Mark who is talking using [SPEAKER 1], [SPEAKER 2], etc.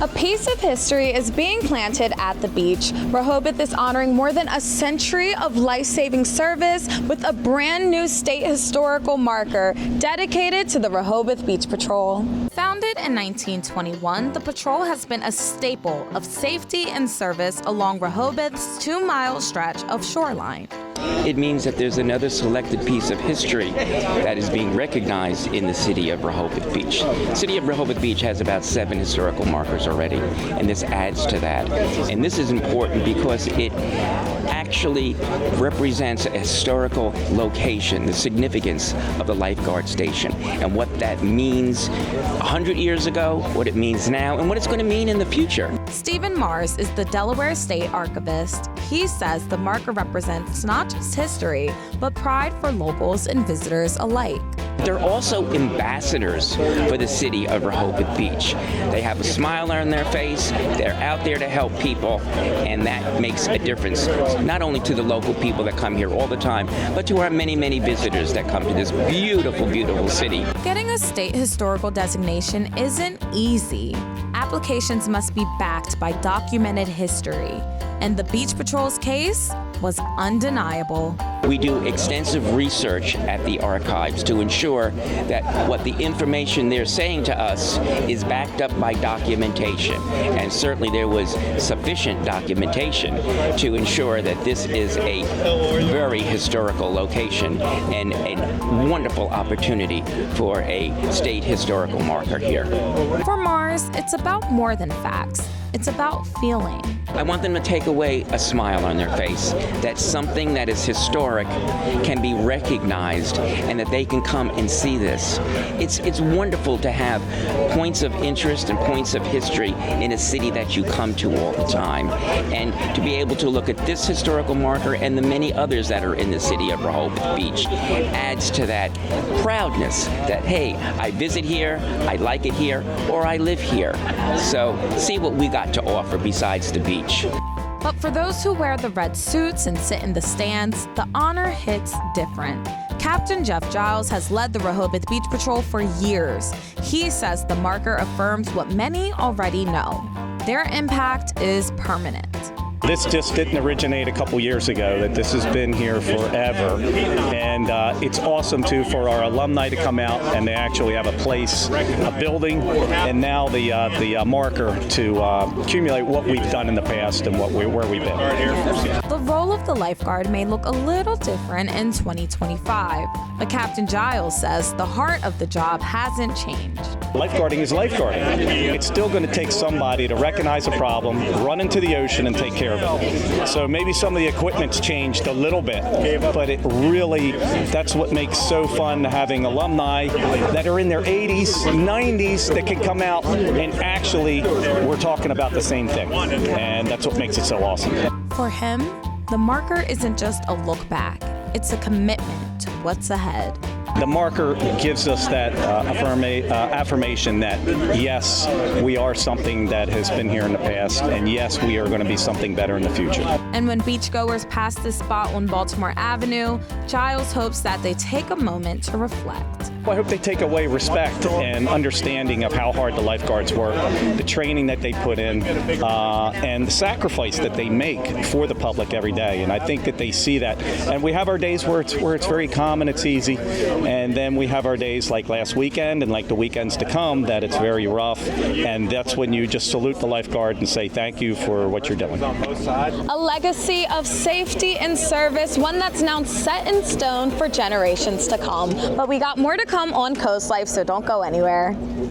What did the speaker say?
[SPEAKER 1] A piece of history is being planted at the beach. Rehoboth is honoring more than a century of life-saving service with a brand new state historical marker dedicated to the Rehoboth Beach Patrol. Founded in 1921, the patrol has been a staple of safety and service along Rehoboth's 2-mile stretch of shoreline.
[SPEAKER 2] It means that there's another selected piece of history that is being recognized in the city of Rehoboth Beach. The city of Rehoboth Beach has about 7 historical markers already, and this adds to that. And this is important because it actually represents a historical location, the significance of the Lifeguard station, and what that means 100 years ago, what it means now, and what it's going to mean in the future.
[SPEAKER 1] Stephen Mars is the Delaware State Archivist. He says the marker represents not just history, but pride for locals and visitors alike.
[SPEAKER 2] They're also ambassadors for the city of Rehoboth Beach. They have a smile on their face, they're out there to help people, and that makes a difference, not only to the local people that come here all the time, but to our many, many visitors that come to this beautiful, beautiful city.
[SPEAKER 1] Getting a state historical designation isn't easy. Applications must be backed by documented history, and the Beach Patrol's case was undeniable.
[SPEAKER 2] We do extensive research at the archives to ensure that what the information they're saying to us is backed up by documentation. And certainly there was sufficient documentation to ensure that this is a very historical location and a wonderful opportunity for a state historical marker here.
[SPEAKER 1] For Mars, it's about more than facts. It's about feeling.
[SPEAKER 2] I want them to take away a smile on their face, that something that is historic can be recognized and that they can come and see this. It's wonderful to have points of interest and points of history in a city that you come to all the time. And to be able to look at this historical marker and the many others that are in the city of Rehoboth Beach adds to that proudness that, hey, I visit here, I like it here, or I live here. So see what we got to offer besides the beach.
[SPEAKER 1] But for those who wear the red suits and sit in the stands, the honor hits different. Captain Jeff Giles has led the Rehoboth Beach Patrol for years. He says the marker affirms what many already know. Their impact is permanent.
[SPEAKER 3] This just didn't originate a couple years ago, that this has been here forever. And it's awesome, too, for our alumni to come out and they actually have a place, a building, and now the marker to accumulate what we've done in the past and where we've been.
[SPEAKER 1] The role of the lifeguard may look a little different in 2025, but Captain Giles says the heart of the job hasn't changed.
[SPEAKER 3] Lifeguarding is lifeguarding. It's still going to take somebody to recognize a problem, run into the ocean, and take care of it. So maybe some of the equipment's changed a little bit, but it really, that's what makes so fun, having alumni that are in their 80s, 90s that can come out and actually we're talking about the same thing. And that's what makes it so awesome.
[SPEAKER 1] For him, the marker isn't just a look back, it's a commitment to what's ahead.
[SPEAKER 3] The marker gives us that affirmation that, yes, we are something that has been here in the past, and yes, we are going to be something better in the future.
[SPEAKER 1] And when beachgoers pass this spot on Baltimore Avenue, Giles hopes that they take a moment to reflect.
[SPEAKER 3] I hope they take away respect and understanding of how hard the lifeguards work, the training that they put in, and the sacrifice that they make for the public every day. And I think that they see that. And we have our days where it's very calm and it's easy. And then we have our days like last weekend and like the weekends to come that it's very rough. And that's when you just salute the lifeguard and say thank you for what you're doing.
[SPEAKER 1] A legacy of safety and service, one that's now set in stone for generations to come. But we got more to come on CoastLife, so don't go anywhere.